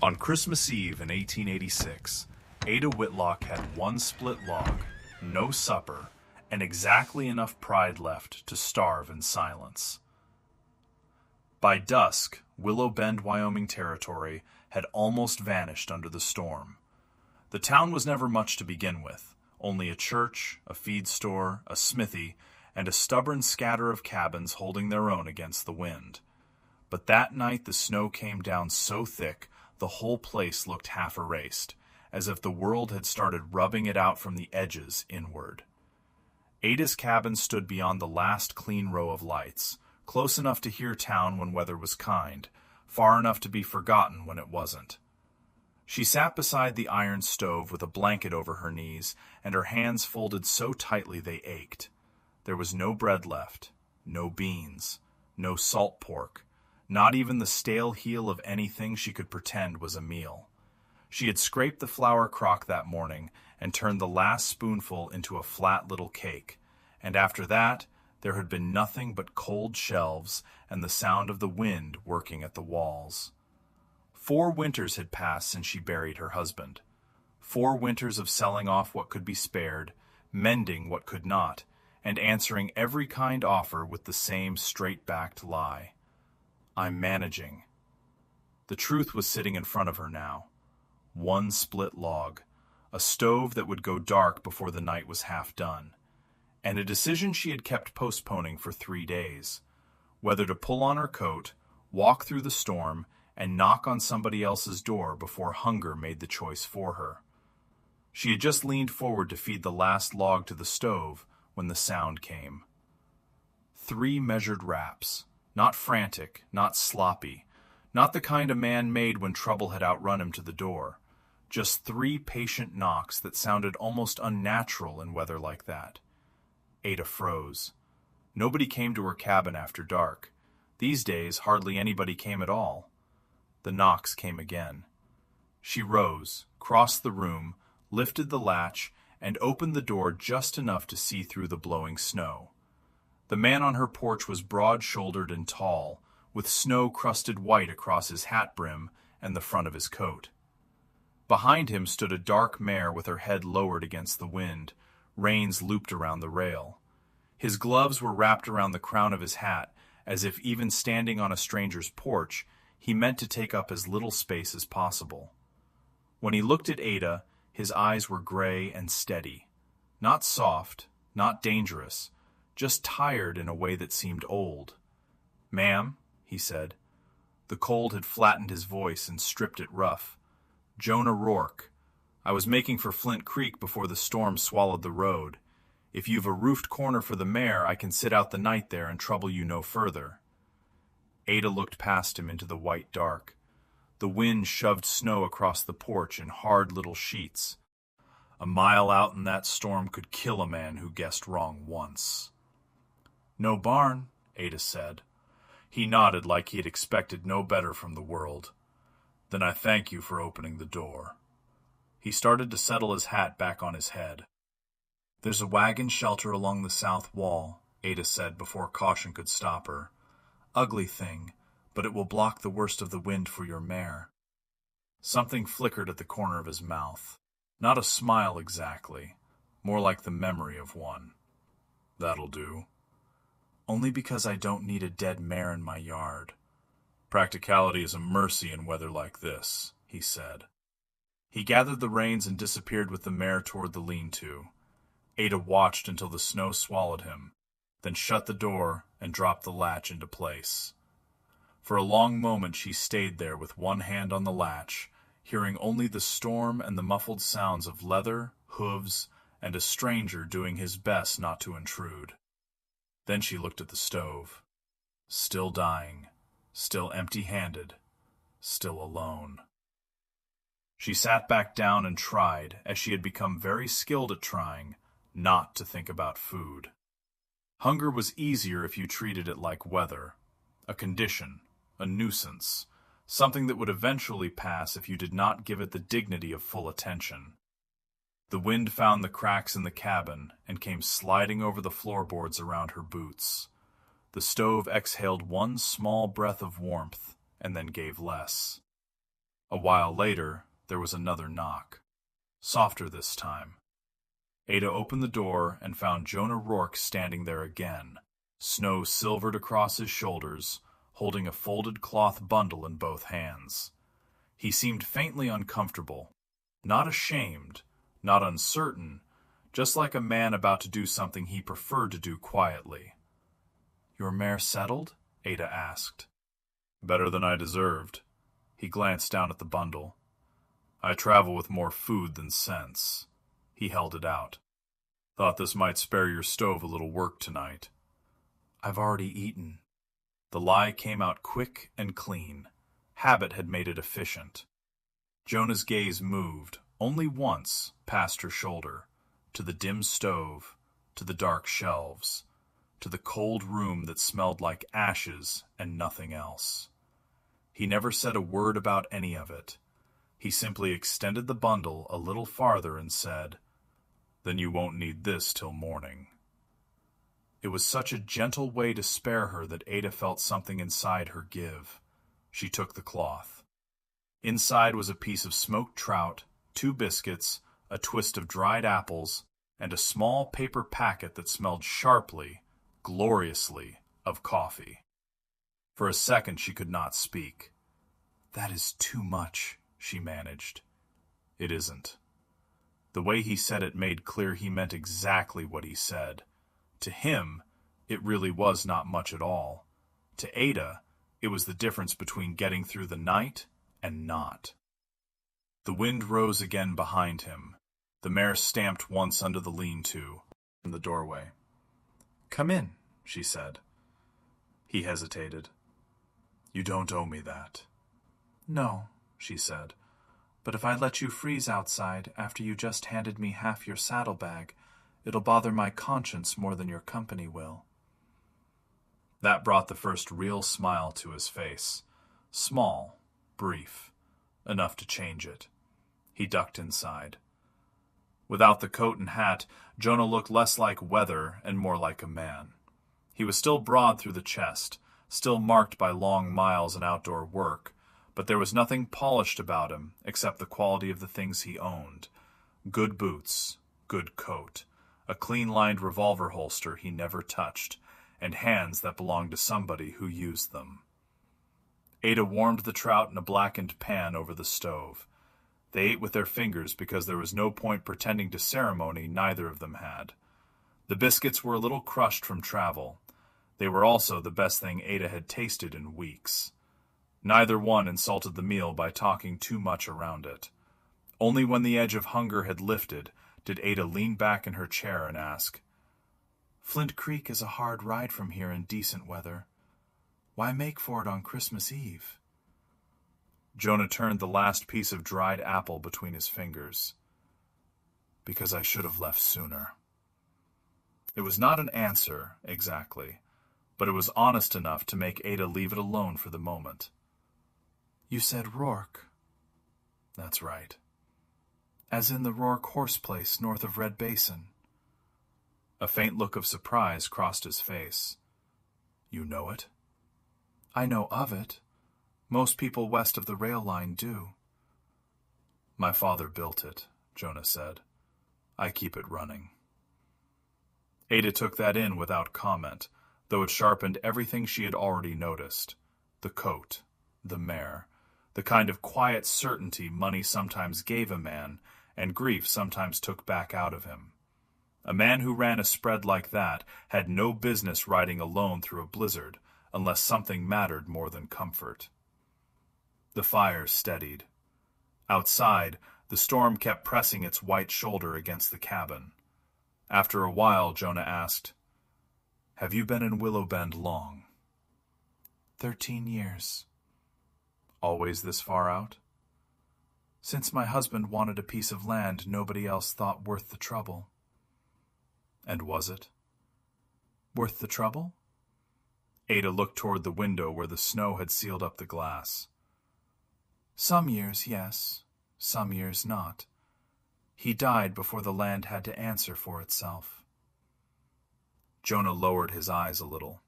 On Christmas Eve in 1886, Ada Whitlock had one split log, no supper, and exactly enough pride left to starve in silence. By dusk, Willow Bend, Wyoming Territory had almost vanished under the storm. The town was never much to begin with, only a church, a feed store, a smithy, and a stubborn scatter of cabins holding their own against the wind. But that night the snow came down so thick the whole place looked half erased, as if the world had started rubbing it out from the edges inward. Ada's cabin stood beyond the last clean row of lights, close enough to hear town when weather was kind, far enough to be forgotten when it wasn't. She sat beside the iron stove with a blanket over her knees and her hands folded so tightly they ached. There was no bread left, no beans, no salt pork, not even the stale heel of anything she could pretend was a meal. She had scraped the flour crock that morning and turned the last spoonful into a flat little cake, and after that there had been nothing but cold shelves and the sound of the wind working at the walls. 4 winters had passed since she buried her husband. 4 winters of selling off what could be spared, mending what could not, and answering every kind offer with the same straight-backed lie. I'm managing. The truth was sitting in front of her now. One split log, a stove that would go dark before the night was half done, and a decision she had kept postponing for 3 days, whether to pull on her coat, walk through the storm, and knock on somebody else's door before hunger made the choice for her. She had just leaned forward to feed the last log to the stove when the sound came. 3 measured raps, not frantic, not sloppy, not the kind a man made when trouble had outrun him to the door, just 3 patient knocks that sounded almost unnatural in weather like that. Ada froze. Nobody came to her cabin after dark. These days, hardly anybody came at all. The knocks came again. She rose, crossed the room, lifted the latch, and opened the door just enough to see through the blowing snow. The man on her porch was broad-shouldered and tall, with snow crusted white across his hat brim and the front of his coat. Behind him stood a dark mare with her head lowered against the wind, reins looped around the rail. His gloves were wrapped around the crown of his hat, as if even standing on a stranger's porch, he meant to take up as little space as possible. When he looked at Ada, his eyes were gray and steady. Not soft, not dangerous, just tired in a way that seemed old. "Ma'am," he said. The cold had flattened his voice and stripped it rough. "Jonah Rourke. I was making for Flint Creek before the storm swallowed the road. If you've a roofed corner for the mare, I can sit out the night there and trouble you no further." Ada looked past him into the white dark. The wind shoved snow across the porch in hard little sheets. A mile out in that storm could kill a man who guessed wrong once. "No barn," Ada said. He nodded like he had expected no better from the world. "Then I thank you for opening the door." He started to settle his hat back on his head. "There's a wagon shelter along the south wall," Ada said before caution could stop her. "Ugly thing, but it will block the worst of the wind for your mare." Something flickered at the corner of his mouth. Not a smile exactly, more like the memory of one. "That'll do." "Only because I don't need a dead mare in my yard." "Practicality is a mercy in weather like this," he said. He gathered the reins and disappeared with the mare toward the lean-to. Ada watched until the snow swallowed him, then shut the door and dropped the latch into place. For a long moment she stayed there with one hand on the latch, hearing only the storm and the muffled sounds of leather, hooves, and a stranger doing his best not to intrude. Then she looked at the stove. Still dying, still empty-handed, still alone. She sat back down and tried, as she had become very skilled at trying, not to think about food. Hunger was easier if you treated it like weather, a condition, a nuisance, something that would eventually pass if you did not give it the dignity of full attention. The wind found the cracks in the cabin and came sliding over the floorboards around her boots. The stove exhaled one small breath of warmth and then gave less. A while later, there was another knock. Softer this time. Ada opened the door and found Jonah Rourke standing there again, snow silvered across his shoulders, holding a folded cloth bundle in both hands. He seemed faintly uncomfortable, not ashamed, not uncertain, just like a man about to do something he preferred to do quietly. "Your mare settled?" Ada asked. "Better than I deserved." He glanced down at the bundle. "I travel with more food than sense." He held it out. "Thought this might spare your stove a little work tonight." "I've already eaten." The lie came out quick and clean. Habit had made it efficient. Jonah's gaze moved, only once, past her shoulder, to the dim stove, to the dark shelves, to the cold room that smelled like ashes and nothing else. He never said a word about any of it. He simply extended the bundle a little farther and said, "Then you won't need this till morning." It was such a gentle way to spare her that Ada felt something inside her give. She took the cloth. Inside was a piece of smoked trout, 2 biscuits, a twist of dried apples, and a small paper packet that smelled sharply, gloriously, of coffee. For a second she could not speak. "That is too much," she managed. "It isn't." The way he said it made clear he meant exactly what he said. To him, it really was not much at all. To Ada, it was the difference between getting through the night and not. The wind rose again behind him. The mare stamped once under the lean-to in the doorway. "Come in," she said. He hesitated. "You don't owe me that." "No," she said, "but if I let you freeze outside after you just handed me half your saddlebag, it'll bother my conscience more than your company will." That brought the first real smile to his face. Small, brief, enough to change it. He ducked inside. Without the coat and hat, Jonah looked less like weather and more like a man. He was still broad through the chest, still marked by long miles and outdoor work, but there was nothing polished about him except the quality of the things he owned. Good boots, good coat, a clean-lined revolver holster he never touched, and hands that belonged to somebody who used them. Ada warmed the trout in a blackened pan over the stove. They ate with their fingers because there was no point pretending to ceremony neither of them had. The biscuits were a little crushed from travel. They were also the best thing Ada had tasted in weeks. Neither one insulted the meal by talking too much around it. Only when the edge of hunger had lifted did Ada lean back in her chair and ask, "Flint Creek is a hard ride from here in decent weather. Why make for it on Christmas Eve?" Jonah turned the last piece of dried apple between his fingers. "Because I should have left sooner." It was not an answer, exactly, but it was honest enough to make Ada leave it alone for the moment. "You said Rourke." "That's right." "As in the Rourke horse place north of Red Basin." A faint look of surprise crossed his face. "You know it?" "I know of it. Most people west of the rail line do." "My father built it," Jonah said. "I keep it running." Ada took that in without comment, though it sharpened everything she had already noticed. The coat, the mare, the kind of quiet certainty money sometimes gave a man and grief sometimes took back out of him. A man who ran a spread like that had no business riding alone through a blizzard unless something mattered more than comfort. The fire steadied. Outside, the storm kept pressing its white shoulder against the cabin. After a while, Jonah asked, "Have you been in Willow Bend long?" 13 years. Always this far out? Since my husband wanted a piece of land nobody else thought worth the trouble. And was it? Worth the trouble? Ada looked toward the window where the snow had sealed up the glass. Some years, yes. Some years not. He died before the land had to answer for itself. Jonah lowered his eyes a little.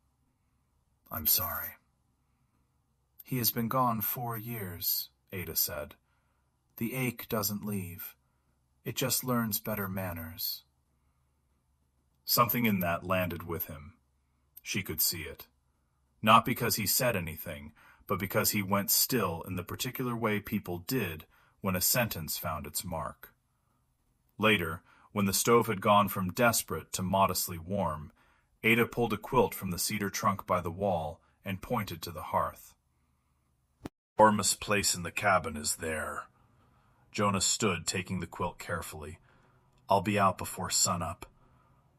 "I'm sorry." "He has been gone 4 years," Ada said. "The ache doesn't leave. It just learns better manners." Something in that landed with him. She could see it. Not because he said anything, but because he went still in the particular way people did when a sentence found its mark. Later, when the stove had gone from desperate to modestly warm, Ada pulled a quilt from the cedar trunk by the wall and pointed to the hearth. "The warmest place in the cabin is there." Jonah stood, taking the quilt carefully. "I'll be out before sunup."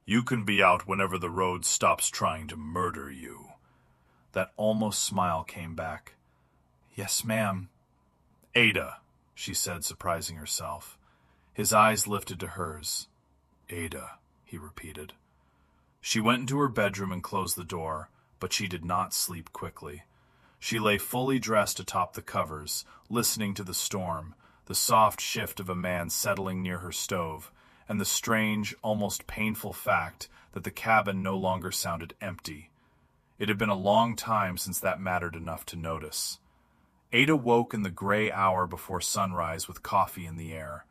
"You can be out whenever the road stops trying to murder you." That almost smile came back. "Yes, ma'am." "Ada," she said, surprising herself. His eyes lifted to hers. "Ada," he repeated. She went into her bedroom and closed the door, but she did not sleep quickly. She lay fully dressed atop the covers, listening to the storm, the soft shift of a man settling near her stove, and the strange, almost painful fact that the cabin no longer sounded empty. It had been a long time since that mattered enough to notice. Ada woke in the gray hour before sunrise with coffee in the air.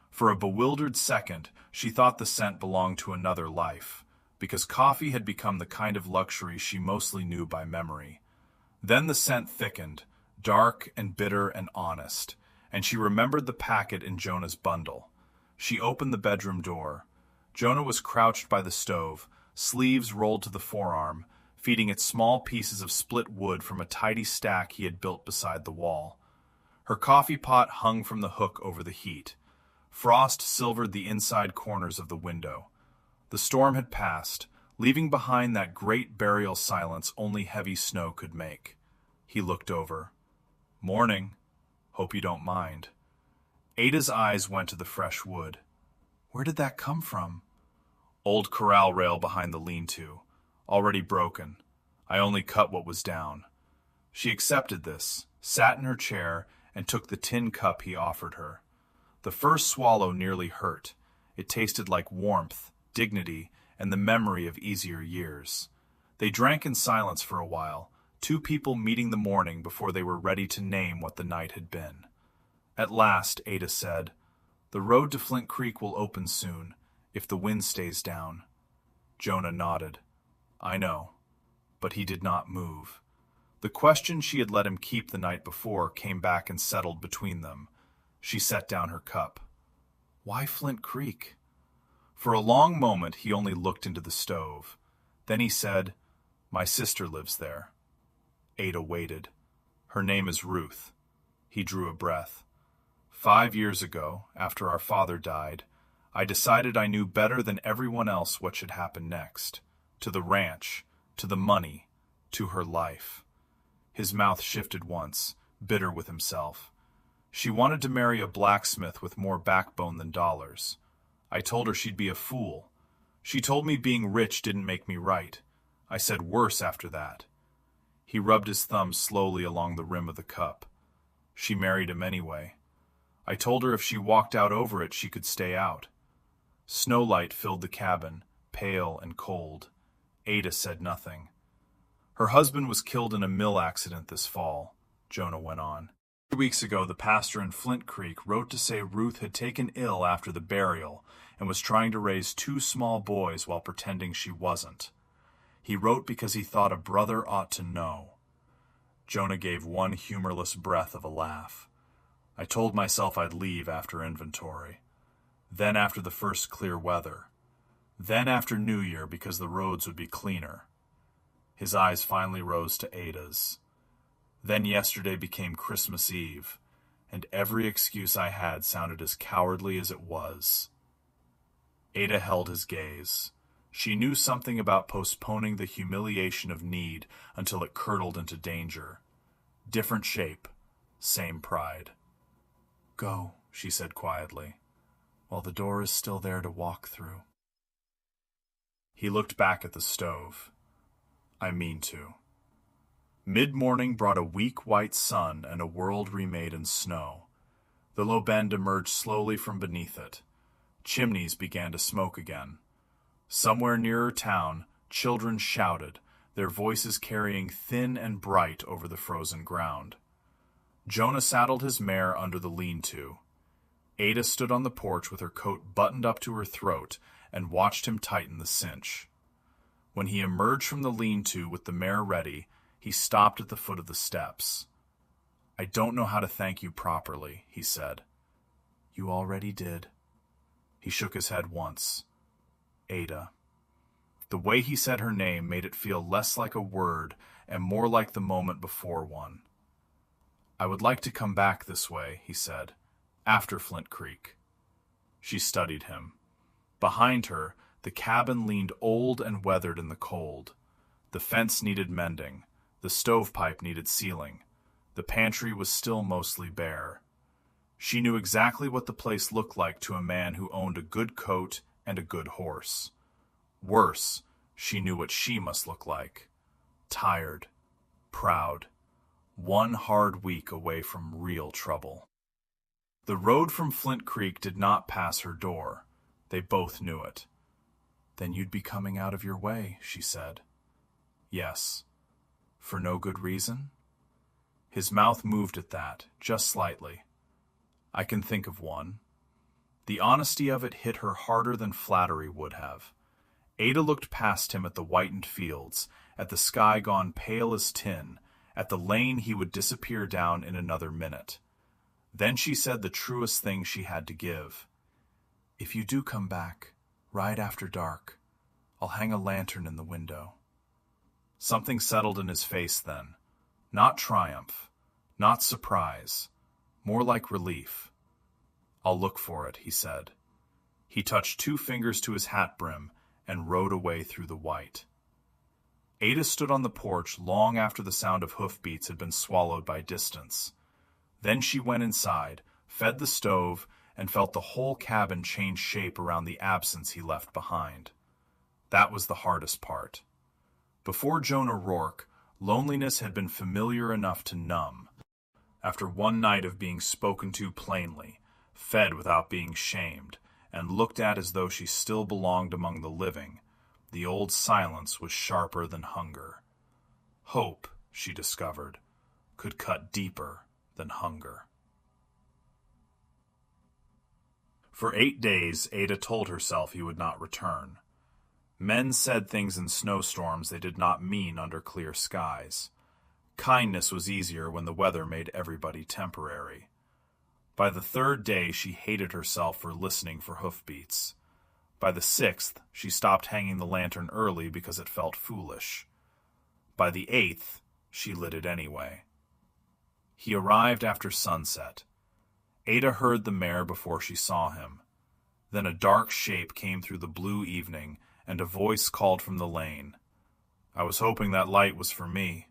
For a bewildered second, she thought the scent belonged to another life, because coffee had become the kind of luxury she mostly knew by memory. Then the scent thickened, dark and bitter and honest, and she remembered the packet in Jonah's bundle. She opened the bedroom door. Jonah was crouched by the stove, sleeves rolled to the forearm, feeding it small pieces of split wood from a tidy stack he had built beside the wall. Her coffee pot hung from the hook over the heat. Frost silvered the inside corners of the window. The storm had passed, leaving behind that great burial silence only heavy snow could make. He looked over. "Morning. Hope you don't mind." Ada's eyes went to the fresh wood. "Where did that come from?" "Old corral rail behind the lean-to. Already broken. I only cut what was down." She accepted this, sat in her chair, and took the tin cup he offered her. The first swallow nearly hurt. It tasted like warmth, dignity, and the memory of easier years. They drank in silence for a while, two people meeting the morning before they were ready to name what the night had been. At last, Ada said, "The road to Flint Creek will open soon, if the wind stays down." Jonah nodded. "I know." But he did not move. The question she had let him keep the night before came back and settled between them. She set down her cup. "Why Flint Creek?" For a long moment he only looked into the stove. Then he said, "My sister lives there." Ada waited. "Her name is Ruth." He drew a breath. 5 years ago, after our father died, I decided I knew better than everyone else what should happen next. To the ranch, to the money, to her life." His mouth shifted once, bitter with himself. "She wanted to marry a blacksmith with more backbone than dollars. I told her she'd be a fool. She told me being rich didn't make me right. I said worse after that." He rubbed his thumb slowly along the rim of the cup. "She married him anyway. I told her if she walked out over it, she could stay out." Snowlight filled the cabin, pale and cold. Ada said nothing. "Her husband was killed in a mill accident this fall," Jonah went on. 3 weeks ago, the pastor in Flint Creek wrote to say Ruth had taken ill after the burial and was trying to raise 2 small boys while pretending she wasn't. He wrote because he thought a brother ought to know. Jonah gave one humorless breath of a laugh. "I told myself I'd leave after inventory. Then after the first clear weather. Then after New Year because the roads would be cleaner." His eyes finally rose to Ada's. "Then yesterday became Christmas Eve, and every excuse I had sounded as cowardly as it was." Ada held his gaze. She knew something about postponing the humiliation of need until it curdled into danger. Different shape, same pride. "Go," she said quietly, "while the door is still there to walk through." He looked back at the stove. "I mean to." Mid-morning brought a weak white sun and a world remade in snow. The low bend emerged slowly from beneath it. Chimneys began to smoke again. Somewhere nearer town, children shouted, their voices carrying thin and bright over the frozen ground. Jonah saddled his mare under the lean-to. Ada stood on the porch with her coat buttoned up to her throat and watched him tighten the cinch. When he emerged from the lean-to with the mare ready, he stopped at the foot of the steps. "I don't know how to thank you properly," he said. "You already did." He shook his head once. "Ada." The way he said her name made it feel less like a word and more like the moment before one. "I would like to come back this way," he said, "after Flint Creek." She studied him. Behind her, the cabin leaned old and weathered in the cold. The fence needed mending. The stovepipe needed sealing. The pantry was still mostly bare. She knew exactly what the place looked like to a man who owned a good coat and a good horse. Worse, she knew what she must look like. Tired, proud, one hard week away from real trouble. The road from Flint Creek did not pass her door. They both knew it. "Then you'd be coming out of your way," she said. "Yes." "For no good reason?" His mouth moved at that, just slightly. "I can think of one." The honesty of it hit her harder than flattery would have. Ada looked past him at the whitened fields, at the sky gone pale as tin, at the lane he would disappear down in another minute. Then she said the truest thing she had to give. "If you do come back, right after dark, I'll hang a lantern in the window." Something settled in his face then. Not triumph, not surprise, more like relief. "I'll look for it," he said. He touched 2 fingers to his hat brim and rode away through the white. Ada stood on the porch long after the sound of hoofbeats had been swallowed by distance. Then she went inside, fed the stove, and felt the whole cabin change shape around the absence he left behind. That was the hardest part. Before Jonah Rourke, loneliness had been familiar enough to numb. After one night of being spoken to plainly, fed without being shamed, and looked at as though she still belonged among the living, the old silence was sharper than hunger. Hope, she discovered, could cut deeper than hunger. For 8 days, Ada told herself he would not return. Men said things in snowstorms they did not mean under clear skies. Kindness was easier when the weather made everybody temporary. By the 3rd day, she hated herself for listening for hoofbeats. By the 6th, she stopped hanging the lantern early because it felt foolish. By the 8th, she lit it anyway. He arrived after sunset. Ada heard the mare before she saw him. Then a dark shape came through the blue evening, and a voice called from the lane. "I was hoping that light was for me."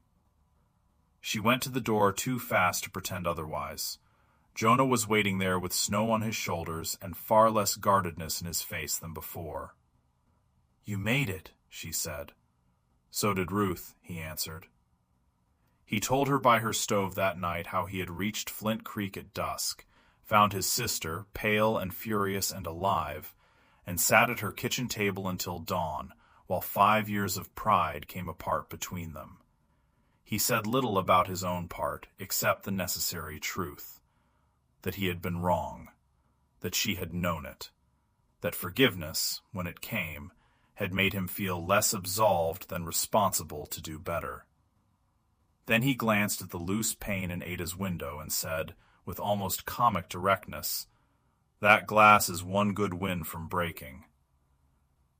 She went to the door too fast to pretend otherwise. Jonah was waiting there with snow on his shoulders and far less guardedness in his face than before. "You made it," she said. "So did Ruth," he answered. He told her by her stove that night how he had reached Flint Creek at dusk, found his sister, pale and furious and alive, and sat at her kitchen table until dawn, while 5 years of pride came apart between them. He said little about his own part, except the necessary truth. That he had been wrong. That she had known it. That forgiveness, when it came, had made him feel less absolved than responsible to do better. Then he glanced at the loose pane in Ada's window and said, with almost comic directness, "That glass is one good wind from breaking."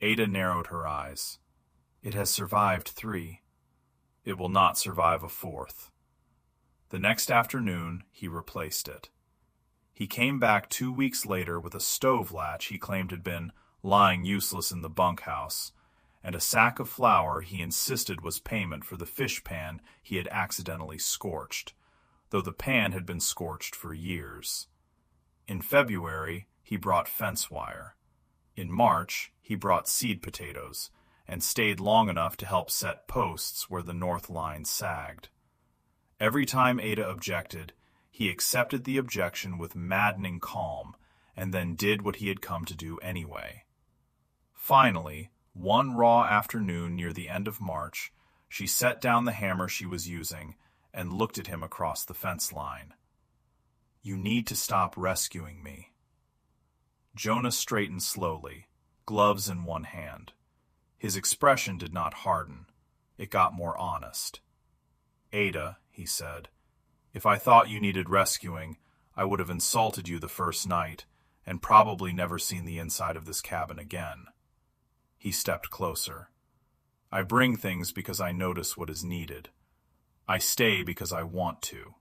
Ada narrowed her eyes. "It has survived 3. It will not survive a 4th. The next afternoon, he replaced it. He came back 2 weeks later with a stove latch he claimed had been lying useless in the bunkhouse, and a sack of flour he insisted was payment for the fish pan he had accidentally scorched, though the pan had been scorched for years. In February, he brought fence wire. In March, he brought seed potatoes, and stayed long enough to help set posts where the north line sagged. Every time Ada objected, he accepted the objection with maddening calm, and then did what he had come to do anyway. Finally, one raw afternoon near the end of March, she set down the hammer she was using and looked at him across the fence line. You need to stop rescuing me. Jonah straightened slowly, gloves in one hand. His expression did not harden. It got more honest. Ada, he said, if I thought you needed rescuing, I would have insulted you the first night and probably never seen the inside of this cabin again. He stepped closer. I bring things because I notice what is needed. I stay because I want to.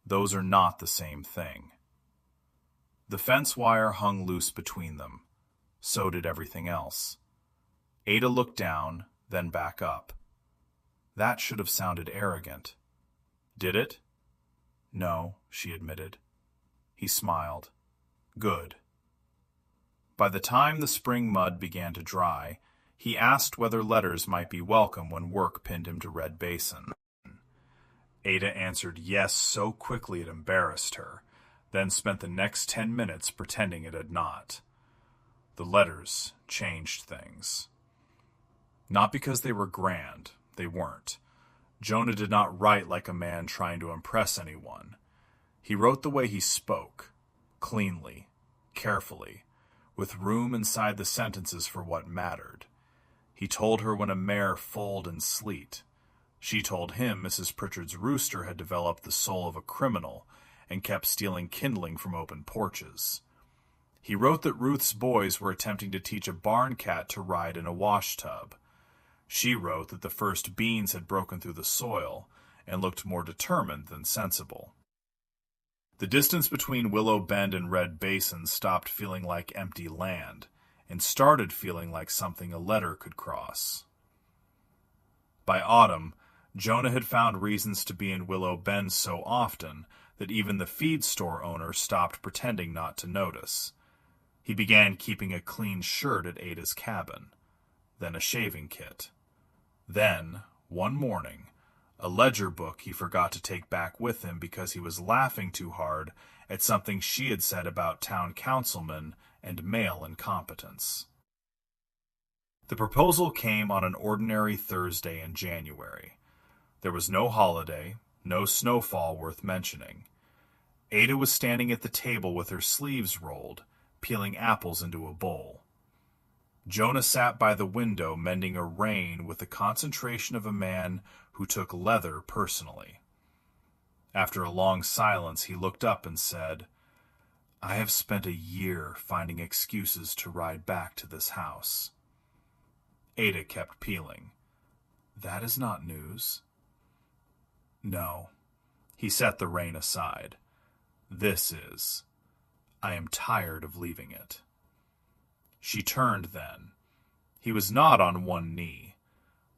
Those are not the same thing. The fence wire hung loose between them. So did everything else. Ada looked down, then back up. That should have sounded arrogant. Did it? No, she admitted. He smiled. Good. By the time the spring mud began to dry, he asked whether letters might be welcome when work pinned him to Red Basin. Ada answered yes so quickly it embarrassed her, then spent the next 10 minutes pretending it had not. The letters changed things. Not because they were grand, they weren't. Jonah did not write like a man trying to impress anyone. He wrote the way he spoke, cleanly, carefully, with room inside the sentences for what mattered. He told her when a mare foaled in sleet. She told him Mrs. Pritchard's rooster had developed the soul of a criminal and kept stealing kindling from open porches. He wrote that Ruth's boys were attempting to teach a barn cat to ride in a wash tub. She wrote that the first beans had broken through the soil and looked more determined than sensible. The distance between Willow Bend and Red Basin stopped feeling like empty land and started feeling like something a letter could cross. By autumn, Jonah had found reasons to be in Willow Bend so often that even the feed store owner stopped pretending not to notice. He began keeping a clean shirt at Ada's cabin, then a shaving kit. Then, one morning, a ledger book he forgot to take back with him because he was laughing too hard at something she had said about town councilmen and male incompetence. The proposal came on an ordinary Thursday in January. There was no holiday, no snowfall worth mentioning. Ada was standing at the table with her sleeves rolled, peeling apples into a bowl. Jonah sat by the window mending a rein with the concentration of a man who took leather personally. After a long silence, he looked up and said, I have spent a year finding excuses to ride back to this house. Ada kept peeling. That is not news. No. He set the rein aside. This is. I am tired of leaving it. She turned then. He was not on one knee.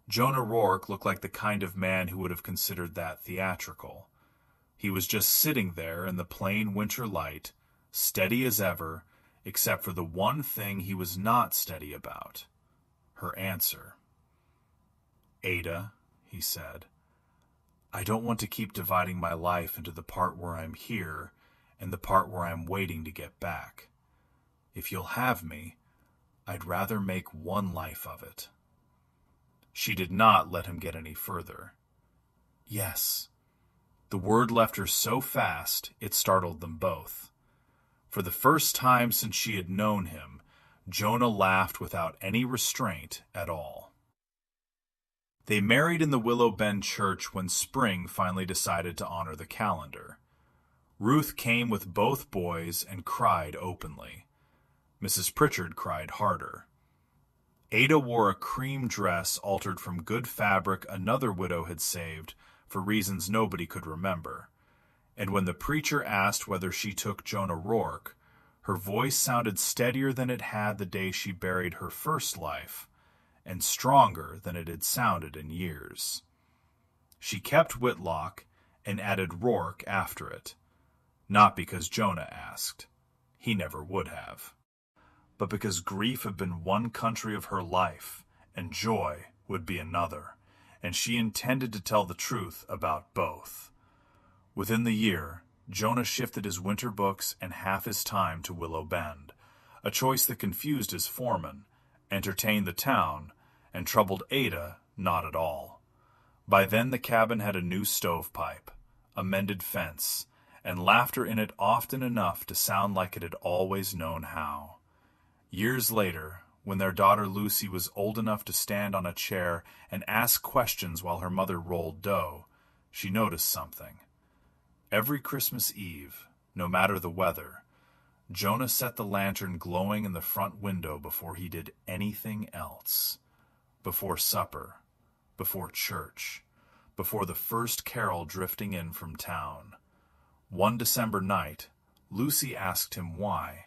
Jonah Rourke looked like the kind of man who would have considered that theatrical. He was just sitting there in the plain winter light, steady as ever, except for the one thing he was not steady about. Her answer. Ada, he said, I don't want to keep dividing my life into the part where I'm here and the part where I'm waiting to get back. If you'll have me, I'd rather make one life of it. She did not let him get any further. Yes. The word left her so fast it startled them both. For the first time since she had known him, Jonah laughed without any restraint at all. They married in the Willow Bend church when spring finally decided to honor the calendar. Ruth came with both boys and cried openly. Mrs. Pritchard cried harder. Ada wore a cream dress altered from good fabric another widow had saved for reasons nobody could remember, and when the preacher asked whether she took Jonah Rourke, her voice sounded steadier than it had the day she buried her first life, and stronger than it had sounded in years. She kept Whitlock and added Rourke after it, not because Jonah asked. He never would have. But because grief had been one country of her life, and joy would be another, and she intended to tell the truth about both. Within the year, Jonah shifted his winter books and half his time to Willow Bend, a choice that confused his foreman, entertained the town, and troubled Ada not at all. By then the cabin had a new stovepipe, a mended fence, and laughter in it often enough to sound like it had always known how. Years later, when their daughter Lucy was old enough to stand on a chair and ask questions while her mother rolled dough, she noticed something. Every Christmas Eve, no matter the weather, Jonah set the lantern glowing in the front window before he did anything else. Before supper, before church, before the first carol drifting in from town. One December night, Lucy asked him why.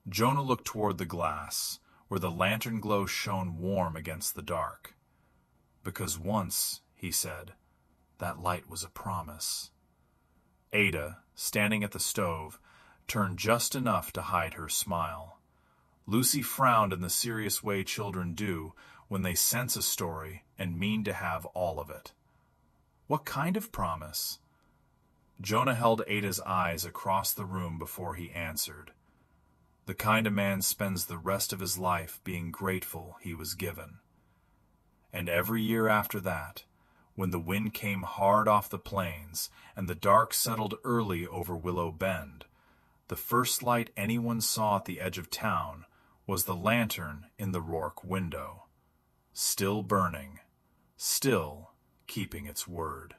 Jonah looked toward the glass, where the lantern glow shone warm against the dark. Because once, he said, that light was a promise. Ada, standing at the stove, turned just enough to hide her smile. Lucy frowned in the serious way children do when they sense a story and mean to have all of it. What kind of promise? Jonah held Ada's eyes across the room before he answered. The kind a man spends the rest of his life being grateful he was given. And every year after that, when the wind came hard off the plains and the dark settled early over Willow Bend, the first light anyone saw at the edge of town was the lantern in the Rourke window, still burning, still keeping its word.